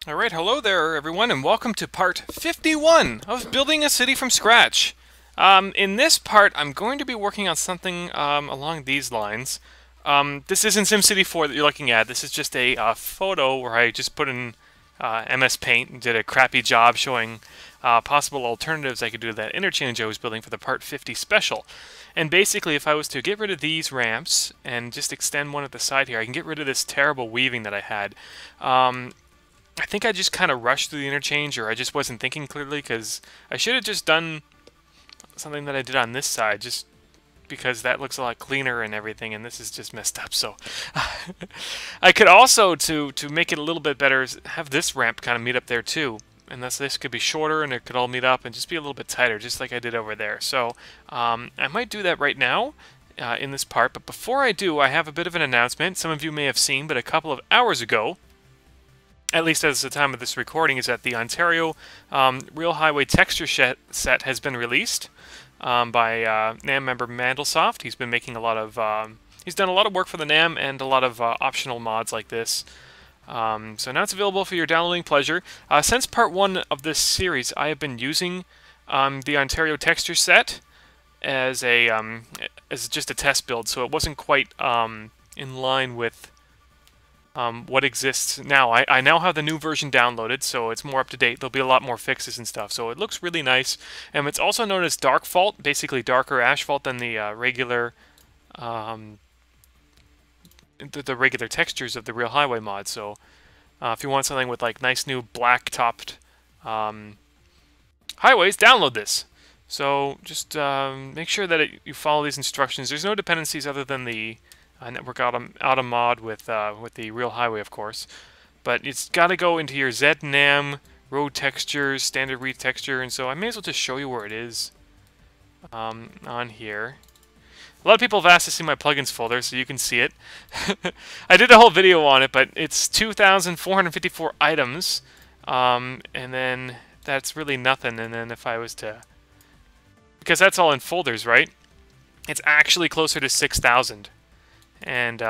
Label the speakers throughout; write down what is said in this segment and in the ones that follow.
Speaker 1: Alright, hello there everyone, and welcome to part 51 of building a city from scratch. In this part, I'm going to be working on something along these lines. This isn't SimCity 4 that you're looking at. This is just a photo where I just put in MS Paint and did a crappy job showing possible alternatives I could do to that interchange I was building for the part 50 special. And basically, if I was to get rid of these ramps and just extend one at the side here, I can get rid of this terrible weaving that I had. I think I just kind of rushed through the interchange, or I just wasn't thinking clearly, because I should have just done something that I did on this side, just because that looks a lot cleaner and everything, and this is just messed up. So I could also, to make it a little bit better, have this ramp kind of meet up there too. And thus this could be shorter, and it could all meet up and just be a little bit tighter, just like I did over there. So I might do that right now in this part, but before I do, I have a bit of an announcement. Some of you may have seen, but a couple of hours ago, at least as the time of this recording, is that the Ontario Real Highway texture set has been released by NAM member Mandelsoft. He's been making a lot of, he's done a lot of work for the NAM and a lot of optional mods like this. So now it's available for your downloading pleasure. Since part 1 of this series, I have been using the Ontario texture set as just a test build, so it wasn't quite in line with what exists now. I now have the new version downloaded, so it's more up to date. There'll be a lot more fixes and stuff, so it looks really nice. And it's also known as dark fault, basically darker asphalt than the regular the regular textures of the Real Highway mod. So if you want something with like nice new black topped highways, download this. So just make sure that you follow these instructions. There's no dependencies other than the network auto mod with the Real Highway, of course. But it's got to go into your ZNAM, road textures, standard retexture, and so I may as well just show you where it is on here. A lot of people have asked to see my plugins folder, so you can see it. I did a whole video on it, but it's 2,454 items, and then that's really nothing. And then if I was to, because that's all in folders, right? It's actually closer to 6,000. And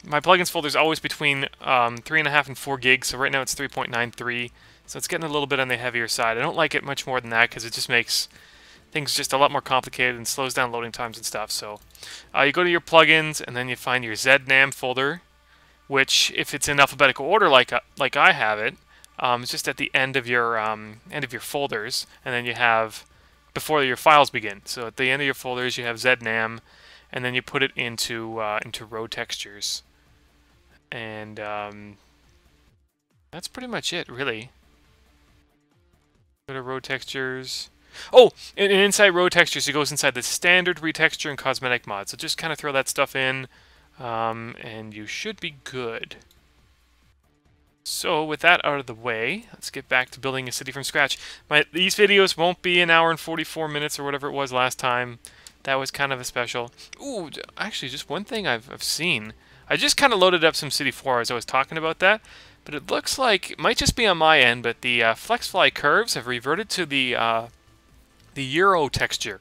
Speaker 1: my plugins folder is always between 3.5 and 4 gigs, so right now it's 3.93, so it's getting a little bit on the heavier side. I don't like it much more than that because it just makes things just a lot more complicated and slows down loading times and stuff. So you go to your plugins, and then you find your ZNAM folder, which, if it's in alphabetical order like I have it, it's just at the end of your folders, and then you have before your files begin. So at the end of your folders, you have ZNAM, and then you put it into road textures, and that's pretty much it, really. Go to road textures. Oh, and inside road textures, it goes inside the standard retexture and cosmetic mod. So just kind of throw that stuff in, and you should be good. So with that out of the way, let's get back to building a city from scratch. These videos won't be an hour and 44 minutes or whatever it was last time. That was kind of a special. Ooh, actually, just one thing I've seen. I just kind of loaded up SimCity 4 as I was talking about that, but it looks like it might just be on my end, but the FlexFly curves have reverted to the Euro texture.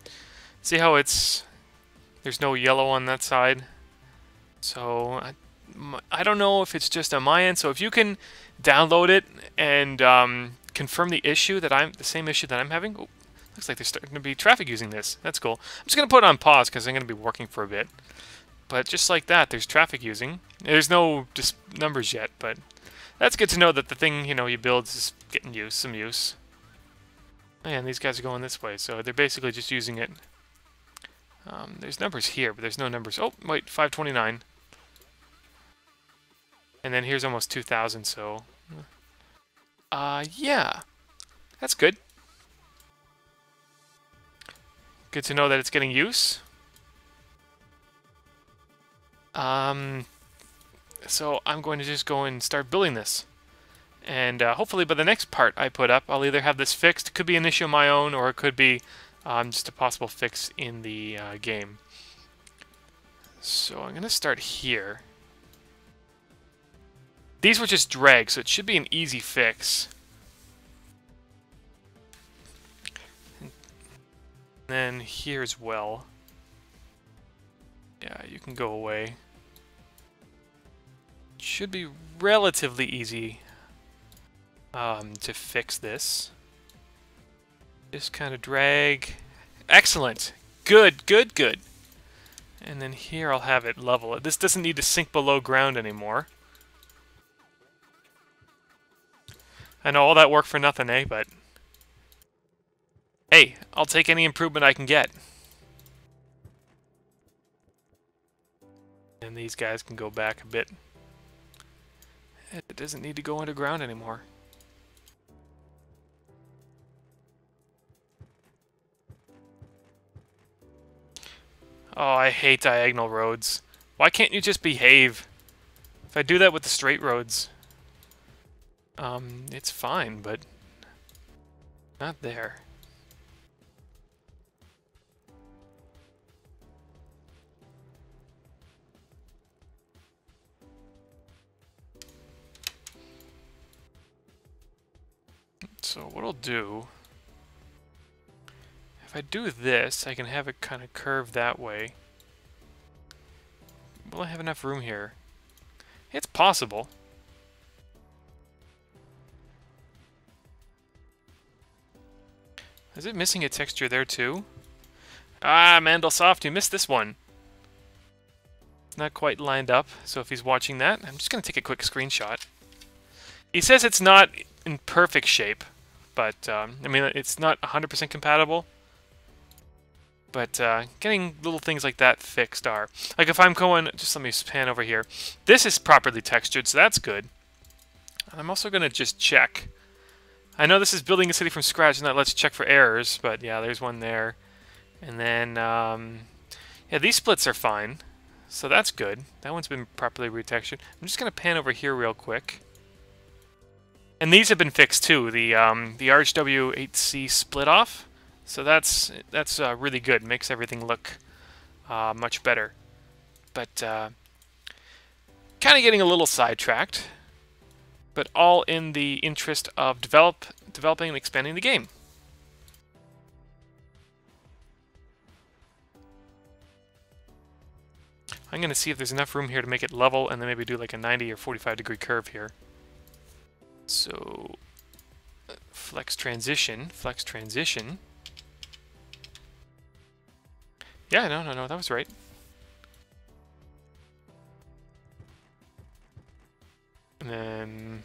Speaker 1: See how there's no yellow on that side? So I don't know if it's just on my end. So if you can download it and confirm the same issue that I'm having. Oh, looks like there's starting to be traffic using this. That's cool. I'm just going to put it on pause because I'm going to be working for a bit. But just like that, there's traffic using. There's no numbers yet, but that's good to know that the thing you build is getting some use. Oh, yeah, and these guys are going this way, so they're basically just using it. There's numbers here, but there's no numbers. Oh, wait, 529. And then here's almost 2,000, so... yeah. That's good. Good to know that it's getting use. So I'm going to just go and start building this. And hopefully by the next part I put up, I'll either have this fixed. It could be an issue of my own, or it could be just a possible fix in the game. So I'm going to start here. These were just drags, so it should be an easy fix. And then here as well. Yeah, you can go away. Should be relatively easy. to fix this. Just kind of drag. Excellent. Good, good, good. And then here I'll have it level. This doesn't need to sink below ground anymore. I know all that work for nothing, eh? But hey, I'll take any improvement I can get. And these guys can go back a bit. It doesn't need to go underground anymore. Oh, I hate diagonal roads. Why can't you just behave? If I do that with the straight roads, it's fine, but not there. So what I'll do, if I do this, I can have it kind of curve that way. Will I have enough room here? It's possible. Is it missing a texture there too? Ah, Mandelsoft, you missed this one. It's not quite lined up, so if he's watching that, I'm just going to take a quick screenshot. He says it's not in perfect shape, but, I mean, it's not 100% compatible. But getting little things like that fixed are. Like if I'm going, just let me pan over here. This is properly textured, so that's good. And I'm also going to just check. I know this is building a city from scratch, and that lets check for errors, but yeah, there's one there. And then, yeah, these splits are fine, so that's good. That one's been properly retextured. I'm just going to pan over here real quick. And these have been fixed too. The RHW8C split off. So that's really good. Makes everything look much better. But kind of getting a little sidetracked. But all in the interest of developing and expanding the game. I'm going to see if there's enough room here to make it level, and then maybe do like a 90 or 45-degree curve here. So flex transition. Yeah, no, that was right. And then...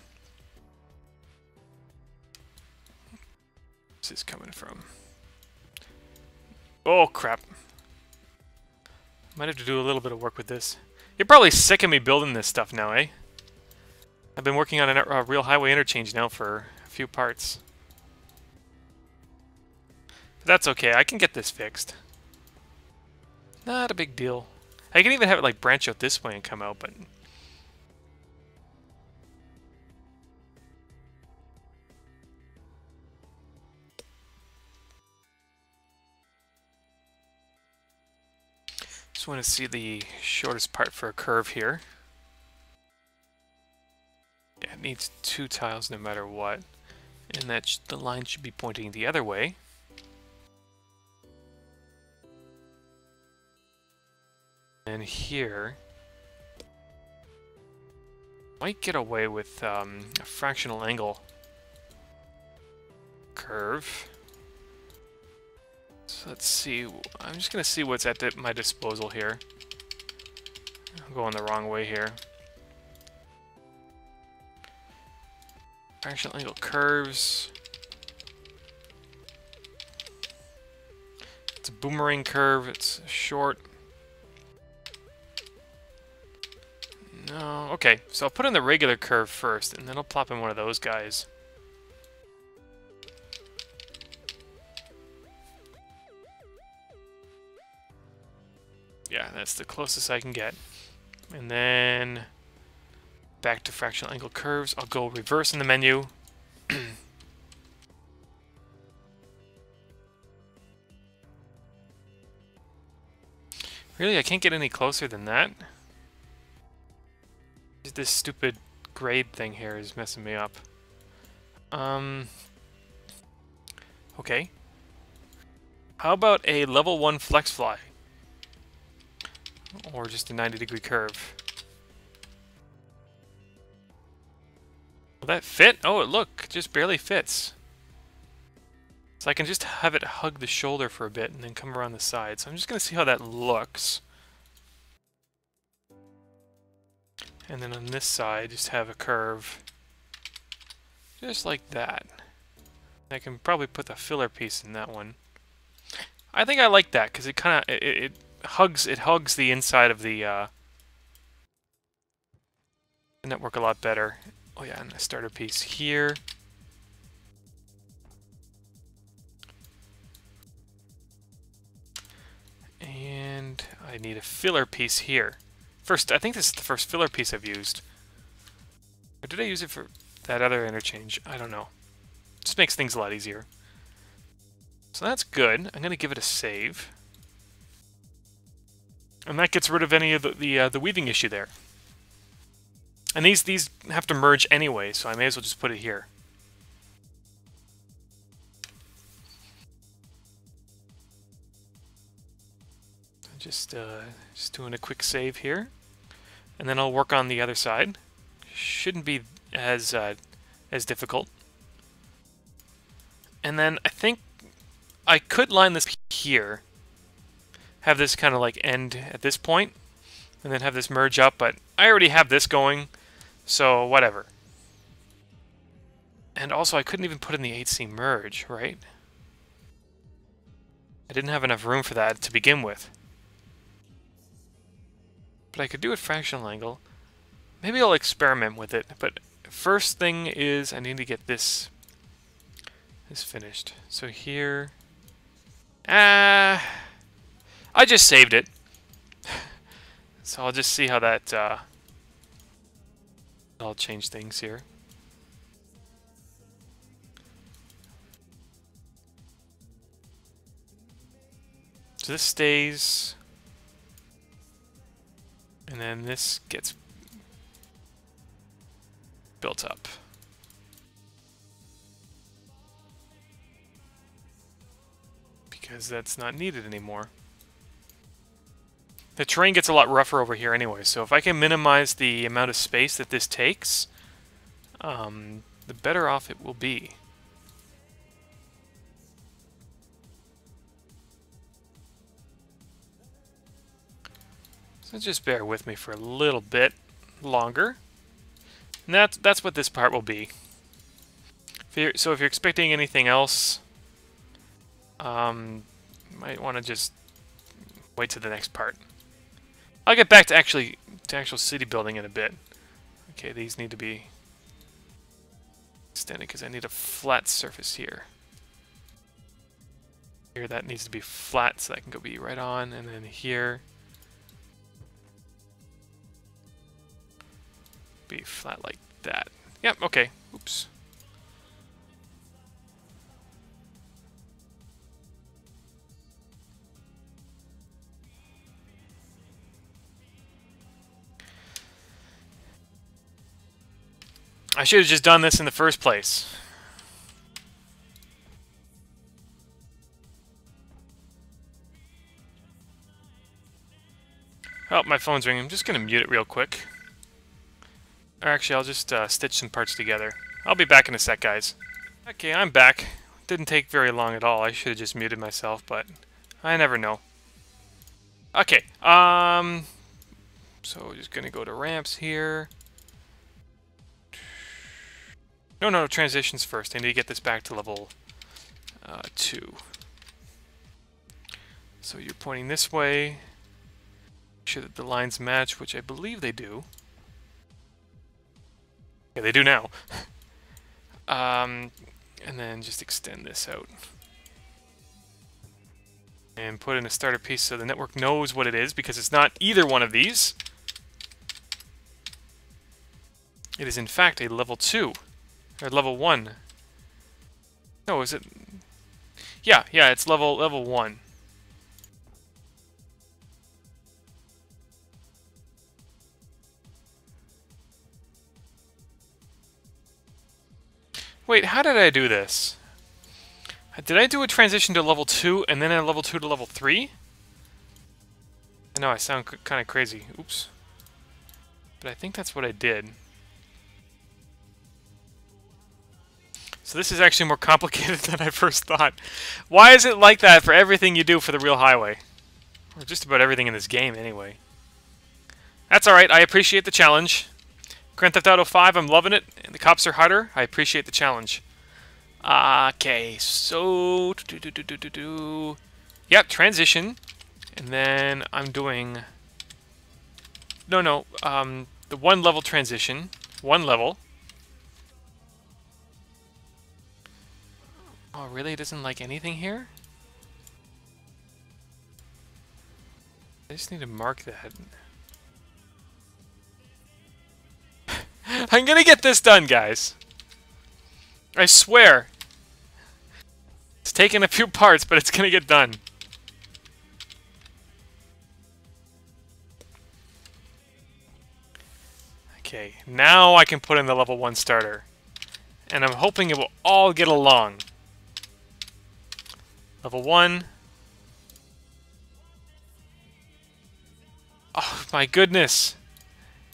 Speaker 1: where's this coming from? Oh, crap. Might have to do a little bit of work with this. You're probably sick of me building this stuff now, eh? I've been working on a real highway interchange now for a few parts. But that's okay, I can get this fixed. Not a big deal. I can even have it like branch out this way and come out, but... just want to see the shortest part for a curve here. Yeah, it needs 2 tiles no matter what. And that the line should be pointing the other way. And here, might get away with a fractional angle curve. So let's see. I'm just going to see what's at my disposal here. I'm going the wrong way here. Fractional angle curves. It's a boomerang curve. It's short. No, okay, so I'll put in the regular curve first, and then I'll plop in one of those guys. Yeah, that's the closest I can get. And then back to fractional angle curves. I'll go reverse in the menu. Really, I can't get any closer than that? This stupid grade thing here is messing me up. Okay. How about a level 1 flex fly? Or just a 90-degree curve? Will that fit? Oh, look, it just barely fits. So I can just have it hug the shoulder for a bit and then come around the side. So I'm just going to see how that looks. And then on this side, just have a curve. Just like that. I can probably put the filler piece in that one. I think I like that because it kind of it hugs the inside of the network a lot better. Oh yeah, and a starter piece here. And I need a filler piece here. First, I think this is the first filler piece I've used. Or did I use it for that other interchange? I don't know. Just makes things a lot easier. So that's good. I'm going to give it a save. And that gets rid of any of the weaving issue there. And these have to merge anyway, so I may as well just put it here. Just doing a quick save here, and then I'll work on the other side. Shouldn't be as difficult. And then I think I could line this here, have this kind of like end at this point, and then have this merge up. But I already have this going, so whatever. And also, I couldn't even put in the 8C merge, right? I didn't have enough room for that to begin with. But I could do it fractional angle. Maybe I'll experiment with it. But first thing is I need to get this finished. So here... I just saved it. So I'll just see how that... I'll change things here. So this stays... And then this gets built up. Because that's not needed anymore. The terrain gets a lot rougher over here anyway, so if I can minimize the amount of space that this takes, the better off it will be. So just bear with me for a little bit longer. And that's what this part will be. So if you're expecting anything else, might want to just wait to the next part. I'll get back to actual city building in a bit. Okay, these need to be extended because I need a flat surface here. Here that needs to be flat so that can go be right on, and then here be flat like that. Yep, okay. Oops. I should have just done this in the first place. Oh, my phone's ringing. I'm just going to mute it real quick. Or actually, I'll just stitch some parts together. I'll be back in a sec, guys. Okay, I'm back. Didn't take very long at all. I should have just muted myself, but I never know. Okay, so just going to go to ramps here. No, transitions first. I need to get this back to level 2. So you're pointing this way. Make sure that the lines match, which I believe they do. Yeah, they do now. And then just extend this out. And put in a starter piece so the network knows what it is, because it's not either one of these. It is in fact a level 2. Or level 1. No, is it? Yeah, it's level 1. Wait, how did I do this? Did I do a transition to level 2 and then a level 2 to level 3? I know I sound kind of crazy. Oops. But I think that's what I did. So this is actually more complicated than I first thought. Why is it like that for everything you do for the real highway? Or just about everything in this game, anyway. That's alright, I appreciate the challenge. Grand Theft Auto 5, I'm loving it. And the cops are harder, I appreciate the challenge. Okay, so... Yep, transition. And then I'm doing... No, the one level transition. One level. Oh, really? It doesn't like anything here? I just need to mark that. I'm gonna get this done, guys. I swear. It's taken a few parts, but it's gonna get done. Okay, now I can put in the level 1 starter. And I'm hoping it will all get along. Level 1. Oh, my goodness.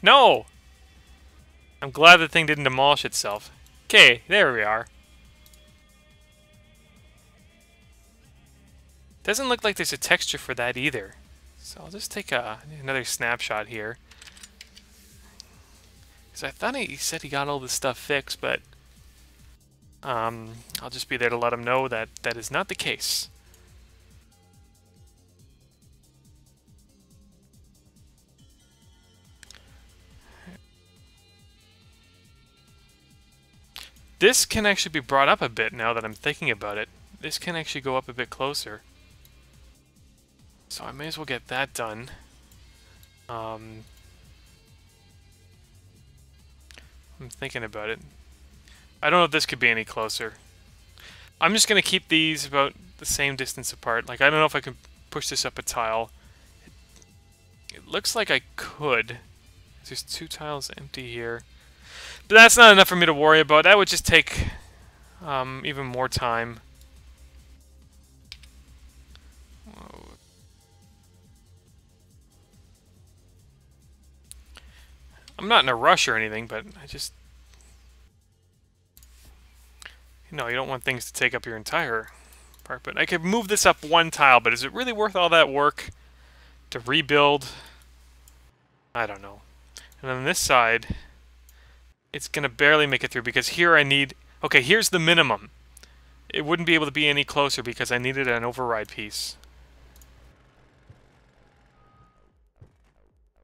Speaker 1: No! I'm glad the thing didn't demolish itself. Okay, there we are. Doesn't look like there's a texture for that either. So I'll just take another snapshot here. Because I thought he said he got all this stuff fixed, but I'll just be there to let him know that that is not the case. This can actually be brought up a bit now that I'm thinking about it. This can actually go up a bit closer. So I may as well get that done. I'm thinking about it. I don't know if this could be any closer. I'm just going to keep these about the same distance apart. Like, I don't know if I can push this up a tile. It looks like I could. There's 2 tiles empty here. But that's not enough for me to worry about. That would just take even more time. Whoa. I'm not in a rush or anything, but I just... You know, you don't want things to take up your entire part. But I could move this up 1 tile, but is it really worth all that work to rebuild? I don't know. And on this side... It's going to barely make it through because here I need... Okay, here's the minimum. It wouldn't be able to be any closer because I needed an override piece.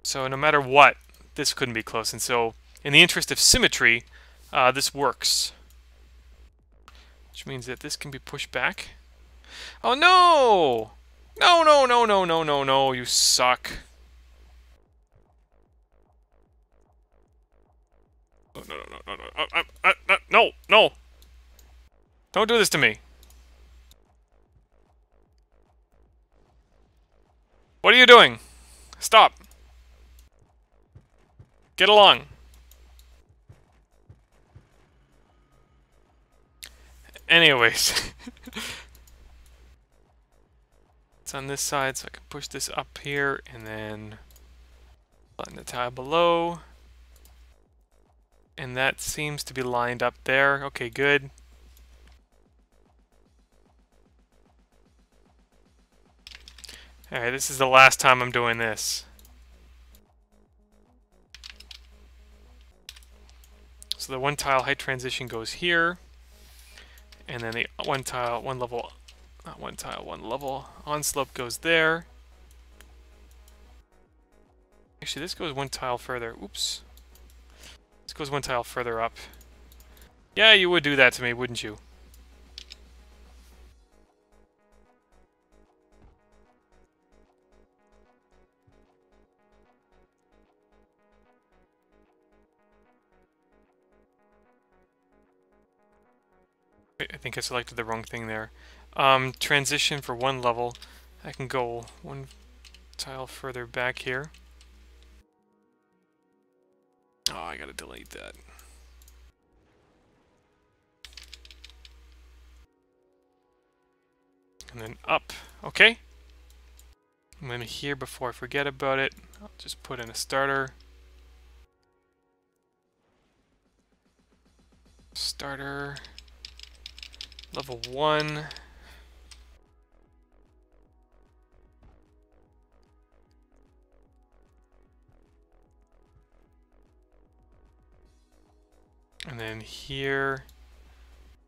Speaker 1: So no matter what, this couldn't be close. And so, in the interest of symmetry, this works. Which means that this can be pushed back. Oh no! No, you suck. No! Don't do this to me. What are you doing? Stop. Get along. Anyways. It's on this side, so I can push this up here, and then button the tile below. And that seems to be lined up there. Okay, good. Alright, this is the last time I'm doing this. So the 1 tile height transition goes here. And then the 1 level on slope goes there. Actually, this goes 1 tile further. Oops. This goes 1 tile further up. Yeah, you would do that to me, wouldn't you? I think I selected the wrong thing there. Transition for 1 level. I can go 1 tile further back here. Oh, I gotta delete that. And then up. Okay. I'm gonna here before I forget about it. I'll just put in a starter. Starter. Level 1. And then here,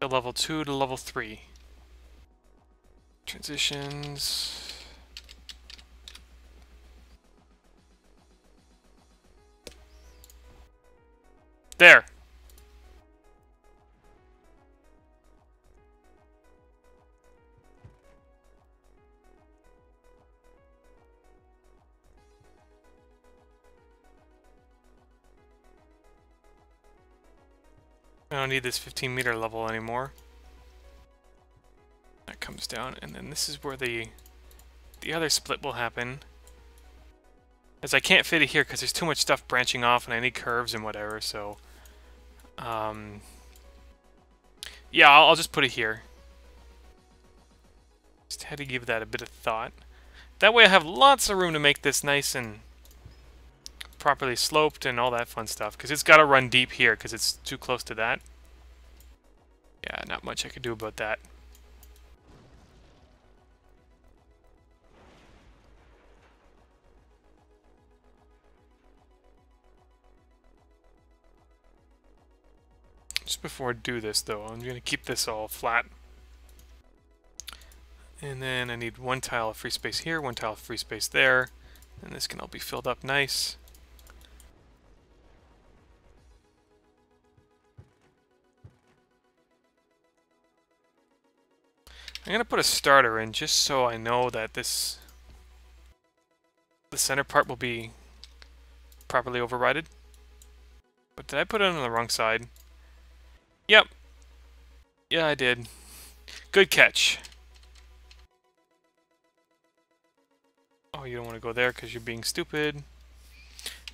Speaker 1: the level 2 to level 3. Transitions. There! I don't need this 15-meter level anymore. That comes down, and then this is where the other split will happen. As I can't fit it here because there's too much stuff branching off and I need curves and whatever, so... yeah, I'll just put it here. Just had to give that a bit of thought. That way I have lots of room to make this nice and properly sloped and all that fun stuff. Because it's got to run deep here because it's too close to that. Yeah, not much I could do about that. Just before I do this, though, I'm going to keep this all flat. And then I need one tile of free space here, one tile of free space there. And this can all be filled up nice. I'm going to put a starter in just so I know that the center part will be properly overrided. But did I put it on the wrong side? Yep. Yeah, I did. Good catch. Oh, you don't want to go there because you're being stupid.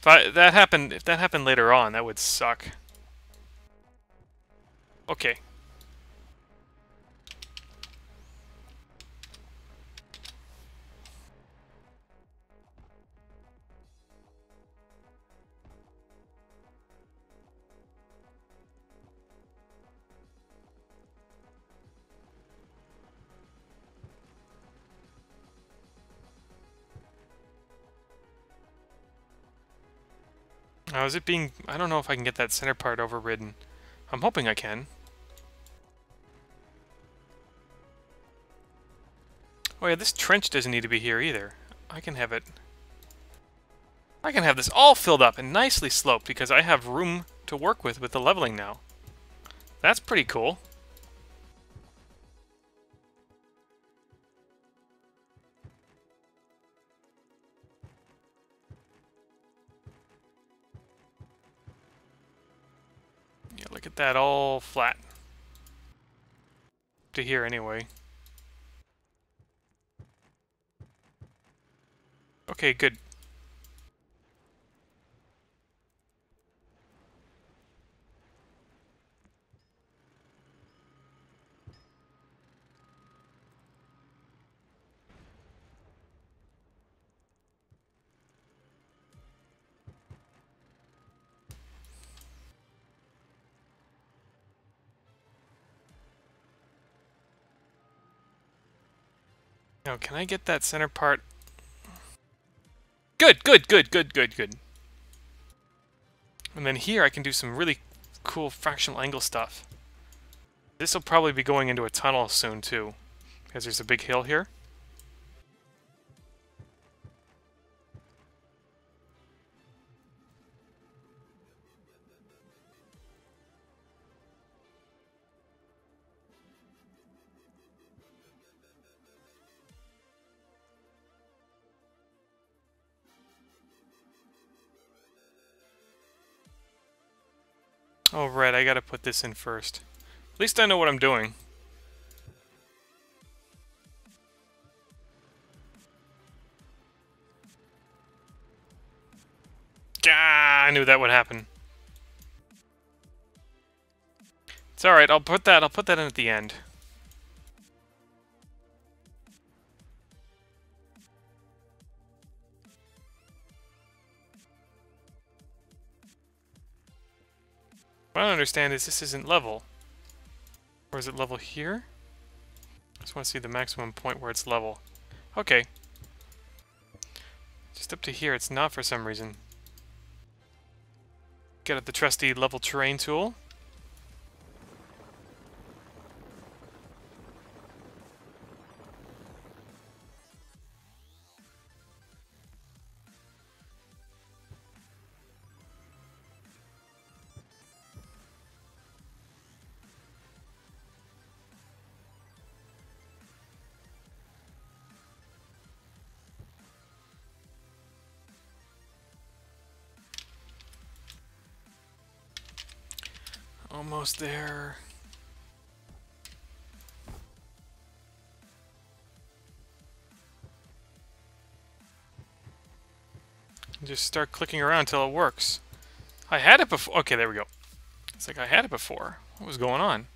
Speaker 1: If that happened later on, that would suck. Okay. Now, is it being... I don't know if I can get that center part overridden. I'm hoping I can. Oh yeah, this trench doesn't need to be here either. I can have it... I can have this all filled up and nicely sloped because I have room to work with the leveling now. That's pretty cool. Yeah, look at that, all flat. To here, anyway. Okay, good. Now, can I get that center part? Good, good, good, good, good, good. And then here I can do some really cool fractional angle stuff. This will probably be going into a tunnel soon, too. Because there's a big hill here. Oh, right, I gotta put this in first. At least I know what I'm doing. Ah, I knew that would happen. It's alright, I'll put that in at the end. What I don't understand is this isn't level. Or is it level here? Just want to see the maximum point where it's level. Okay. Just up to here, it's not for some reason. Get at the trusty level terrain tool. Almost there. Just start clicking around until it works. I had it before. Okay, there we go. It's like I had it before. What was going on?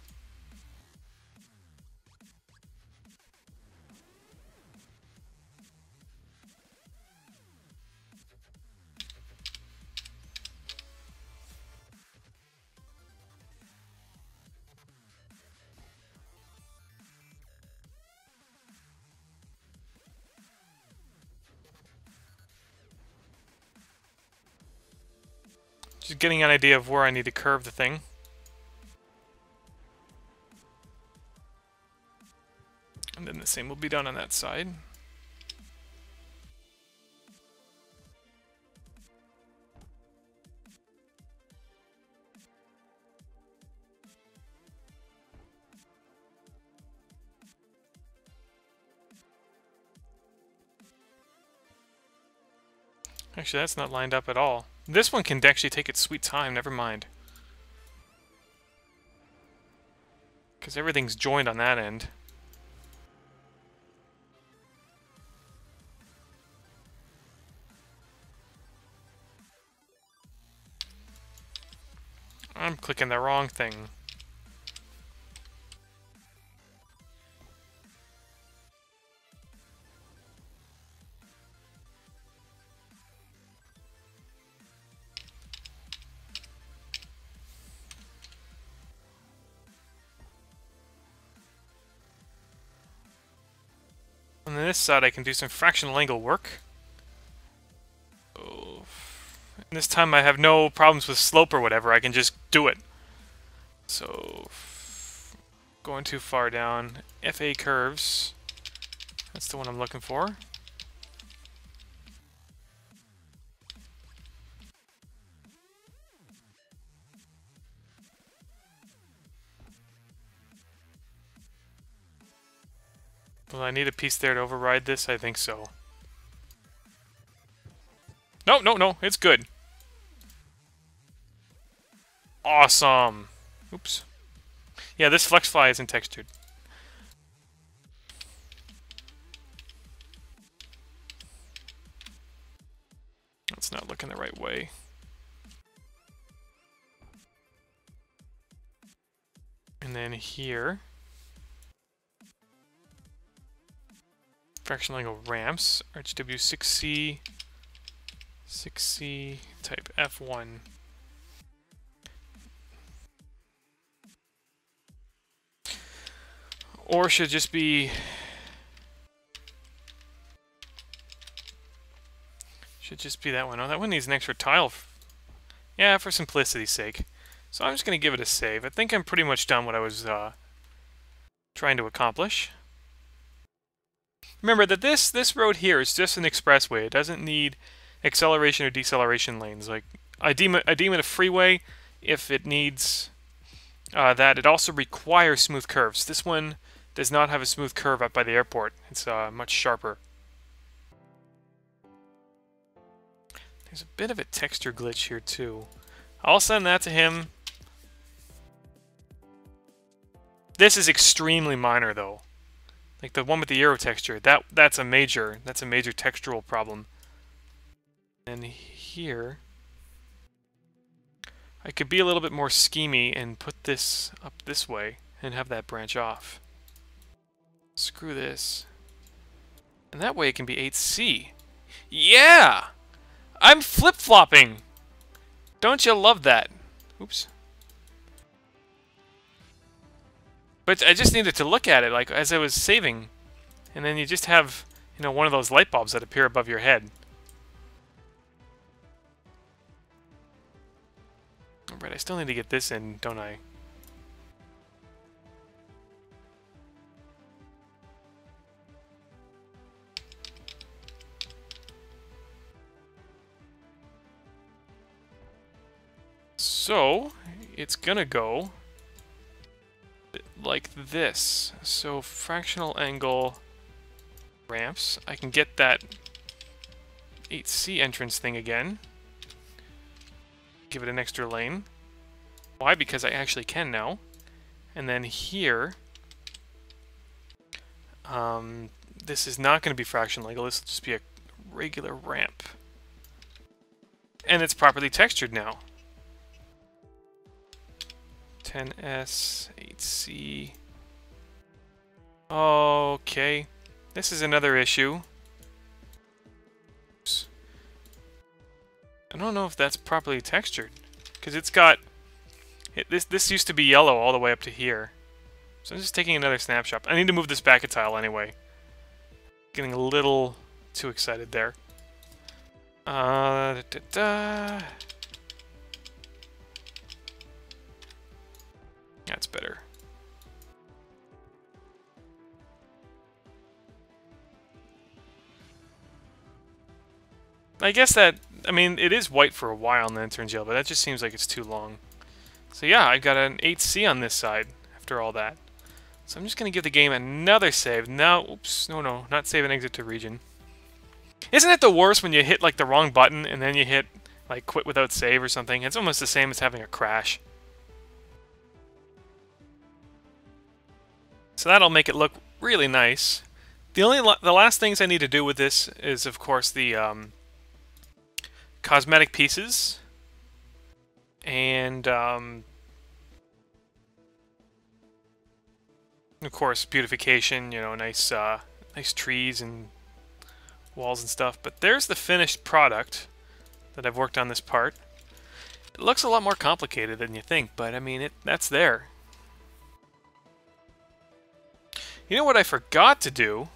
Speaker 1: Just getting an idea of where I need to curve the thing. And then the same will be done on that side. Actually, that's not lined up at all. This one can actually take its sweet time, never mind. Because everything's joined on that end. I'm clicking the wrong thing. On this side, I can do some fractional angle work. Oh. And this time I have no problems with slope or whatever. I can just do it. So, going too far down. FA curves. That's the one I'm looking for. Will I need a piece there to override this? I think so. No, no, no. It's good. Awesome. Oops. Yeah, this flex fly isn't textured. That's not looking the right way. And then here, fractional angle ramps, RHW 6C, type F1. Or should just be that one. Oh, that one needs an extra tile. Yeah, for simplicity's sake. So I'm just going to give it a save. I think I'm pretty much done what I was trying to accomplish. Remember that this road here is just an expressway. It doesn't need acceleration or deceleration lanes. Like I deem it a freeway if it needs that. It also requires smooth curves. This one does not have a smooth curve up by the airport. It's much sharper. There's a bit of a texture glitch here too. I'll send that to him. This is extremely minor though. Like the one with the Euro texture, that's a major textural problem. And here I could be a little bit more schemy and put this up this way and have that branch off. Screw this. And that way it can be 8C. Yeah! I'm flip-flopping! Don't you love that? Oops. But I just needed to look at it, like, as I was saving. And then you just have, you know, one of those light bulbs that appear above your head. Alright, I still need to get this in, don't I? So, it's gonna go like this. So, fractional angle ramps. I can get that 8C entrance thing again. Give it an extra lane. Why? Because I actually can now. And then here, this is not going to be fractional angle. This will just be a regular ramp. And it's properly textured now. 10S, 8C. Okay. This is another issue. Oops. I don't know if that's properly textured. Because it's got... This used to be yellow all the way up to here. So I'm just taking another snapshot. I need to move this back a tile anyway. Getting a little too excited there. That's better. I guess that, I mean, it is white for a while and then it turns yellow, but that just seems like it's too long. So yeah, I got an 8C on this side after all that. So I'm just going to give the game another save. Now, oops, no, not save and exit to region. Isn't it the worst when you hit like the wrong button and then you hit like quit without save or something? It's almost the same as having a crash. So that'll make it look really nice. The last things I need to do with this is, of course, the cosmetic pieces and of course beautification. You know, nice trees and walls and stuff. But there's the finished product that I've worked on this part. It looks a lot more complicated than you think, but I mean, that's there. You know what I forgot to do?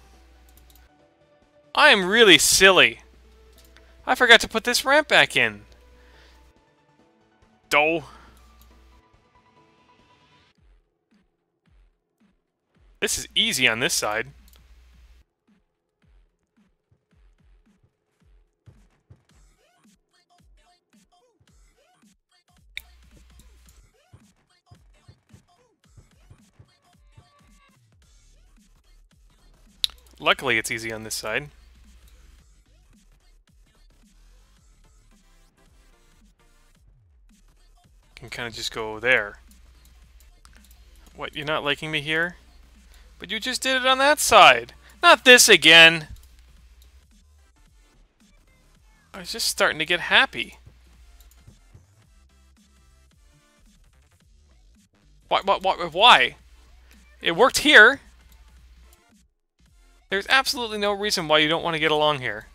Speaker 1: I am really silly. I forgot to put this ramp back in. Doh. This is easy on this side. Luckily, it's easy on this side. Can kind of just go there. What, you're not liking me here? But you just did it on that side. Not this again. I was just starting to get happy. Why? It worked here. There's absolutely no reason why you don't want to get along here.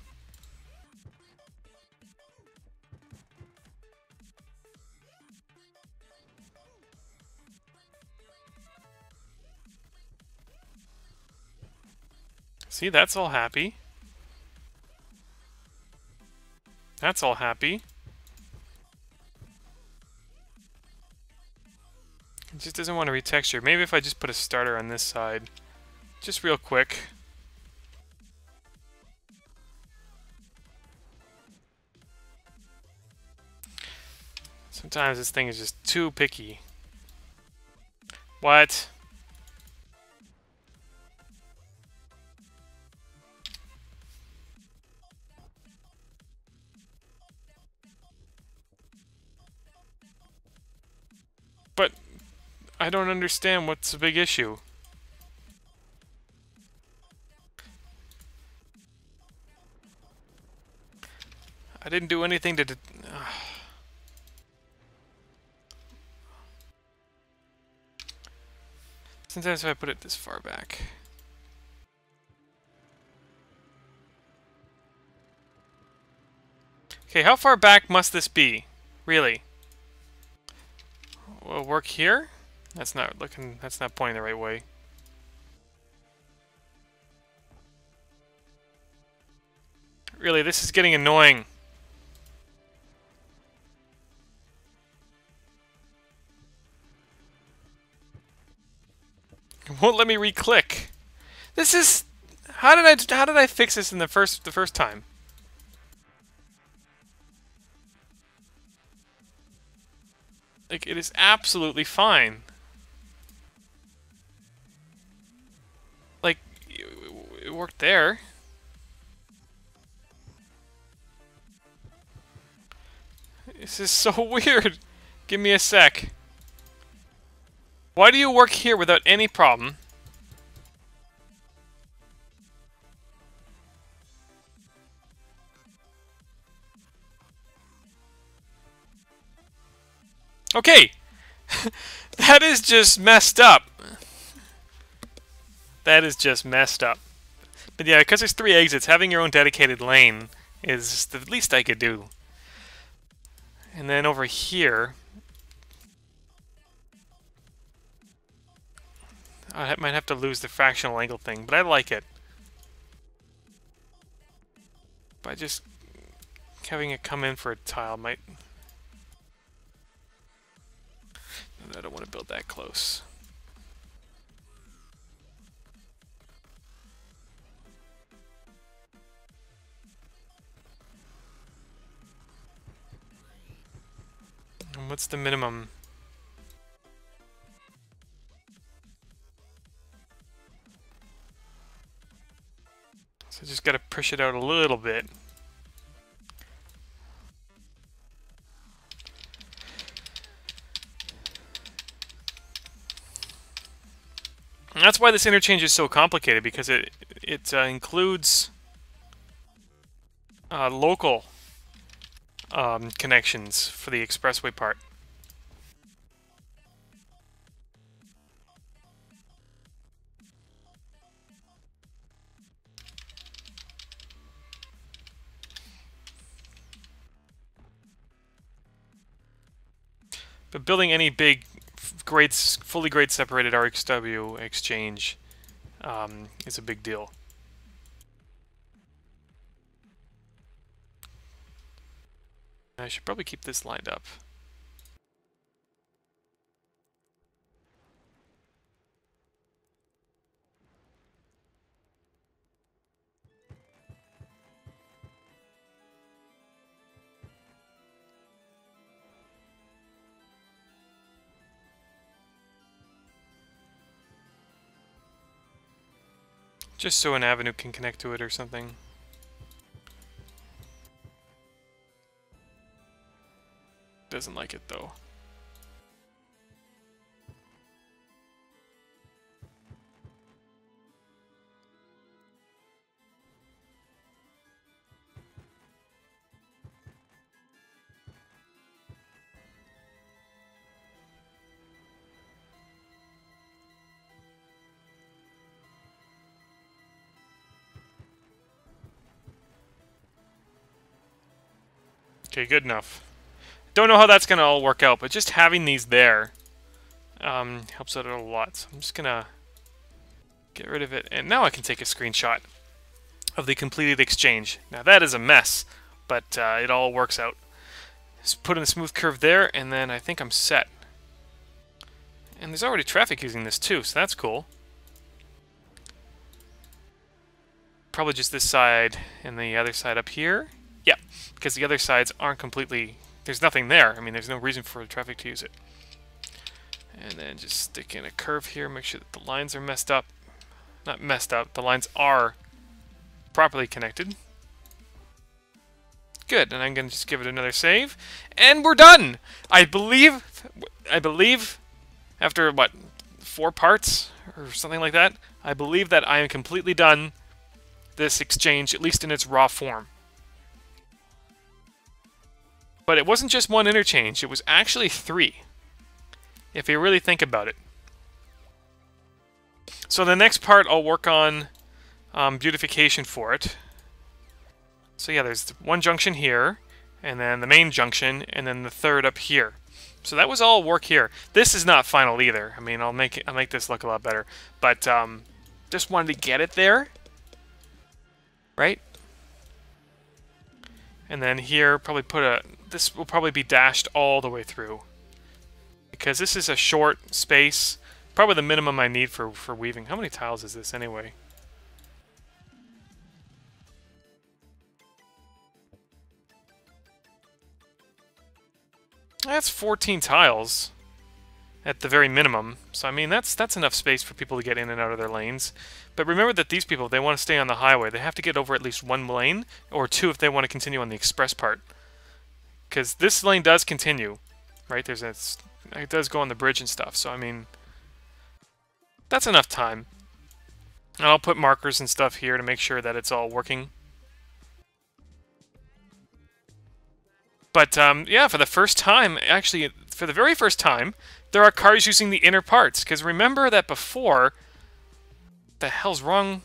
Speaker 1: See, that's all happy. That's all happy. It just doesn't want to retexture. Maybe if I just put a starter on this side. Just real quick. Sometimes this thing is just too picky. What? But I don't understand what's the big issue. I didn't do anything to... Sometimes if I put it this far back. Okay, how far back must this be? Really? Will it work here? That's not looking. That's not pointing the right way. Really, this is getting annoying. It won't let me re-click. This is. How did I fix this in the first time? Like, it is absolutely fine. Like, it worked there. This is so weird. Give me a sec. Why do you work here without any problem? Okay. That is just messed up. That is just messed up. But yeah, because there's 3 exits, having your own dedicated lane is the least I could do. And then over here, I might have to lose the fractional angle thing, but I like it. By just having it come in for a tile might... I don't want to build that close. And what's the minimum? So just gotta push it out a little bit. And that's why this interchange is so complicated, because it includes local connections for the expressway part. But building any big fully grade separated RxW exchange is a big deal. I should probably keep this lined up. Just so an avenue can connect to it or something. Doesn't like it though. Okay, good enough. Don't know how that's going to all work out, but just having these there helps out a lot. So I'm just going to get rid of it, and now I can take a screenshot of the completed exchange. Now that is a mess, but it all works out. Just put in a smooth curve there, and then I think I'm set. And there's already traffic using this too, so that's cool. Probably just this side and the other side up here. Yeah, because the other sides aren't completely... There's nothing there. I mean, there's no reason for the traffic to use it. And then just stick in a curve here, make sure that the lines are messed up. Not messed up, the lines are properly connected. Good, and I'm going to just give it another save. And we're done! I believe, after, what, 4 parts? Or something like that? I believe that I am completely done this exchange, at least in its raw form. But it wasn't just 1 interchange, it was actually 3. If you really think about it. So the next part I'll work on beautification for it. So yeah, there's 1 junction here, and then the main junction, and then the 3rd up here. So that was all work here. This is not final either. I mean, I'll make this look a lot better. But just wanted to get it there, right? And then here, probably this will probably be dashed all the way through, because this is a short space. Probably the minimum I need for weaving. How many tiles is this anyway? That's 14 tiles at the very minimum. So I mean, that's enough space for people to get in and out of their lanes. But remember that these people, if they want to stay on the highway, they have to get over at least one lane, or two if they want to continue on the express part. Because this lane does continue, right? It does go on the bridge and stuff. So I mean, that's enough time. And I'll put markers and stuff here to make sure that it's all working. But yeah, for the first time, actually, for the very first time, there are cars using the inner parts. Because remember that before, what the hell's wrong?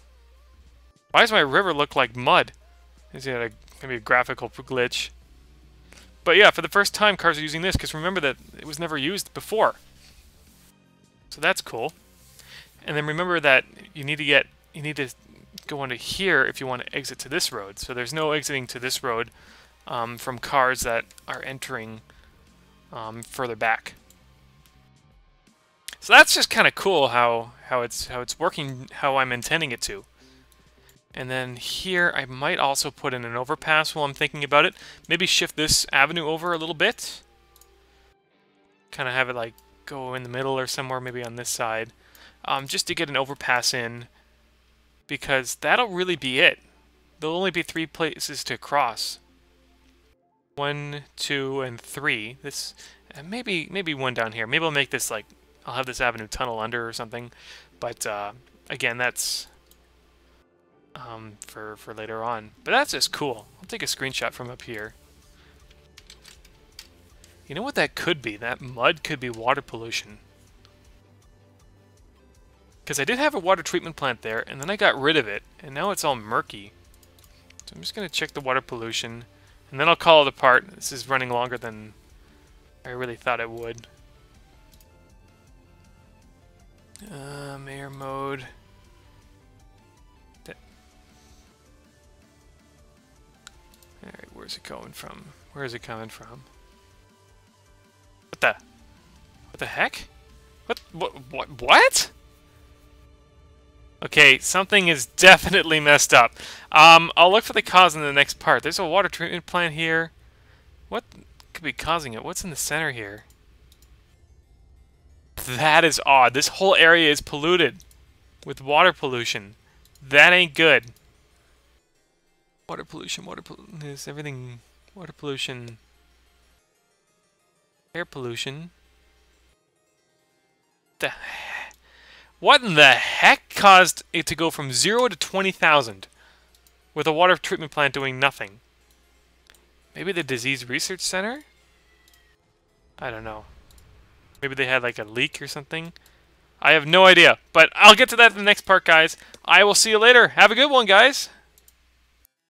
Speaker 1: Why does my river look like mud? Is it maybe a graphical glitch? But yeah, for the first time, cars are using this. Because remember that it was never used before. So that's cool. And then remember that you need to go onto here if you want to exit to this road. So there's no exiting to this road from cars that are entering further back. So that's just kind of cool how it's working how I'm intending it to. And then here I might also put in an overpass while I'm thinking about it. Maybe shift this avenue over a little bit. Kind of have it like go in the middle or somewhere, maybe on this side. Just to get an overpass in, because that'll really be it. There'll only be 3 places to cross. 1, 2, and 3. This maybe one down here. Maybe I'll make this like I'll have this avenue tunnel under or something. But again, that's for later on. But that's just cool. I'll take a screenshot from up here. You know what that could be? That mud could be water pollution. Because I did have a water treatment plant there, and then I got rid of it, and now it's all murky. So I'm just going to check the water pollution, and then I'll call it apart. This is running longer than I really thought it would. Air mode. Alright, where's it going from? Where is it coming from? What the heck? What? Okay, something is definitely messed up. I'll look for the cause in the next part. There's a water treatment plant here. What could be causing it? What's in the center here? That is odd. This whole area is polluted with water pollution. That ain't good. Water pollution, is everything water pollution, air pollution. What in the heck caused it to go from 0 to 20,000 with a water treatment plant doing nothing? Maybe the Disease Research Center? I don't know. Maybe they had like a leak or something. I have no idea, but I'll get to that in the next part, guys. I will see you later. Have a good one, guys.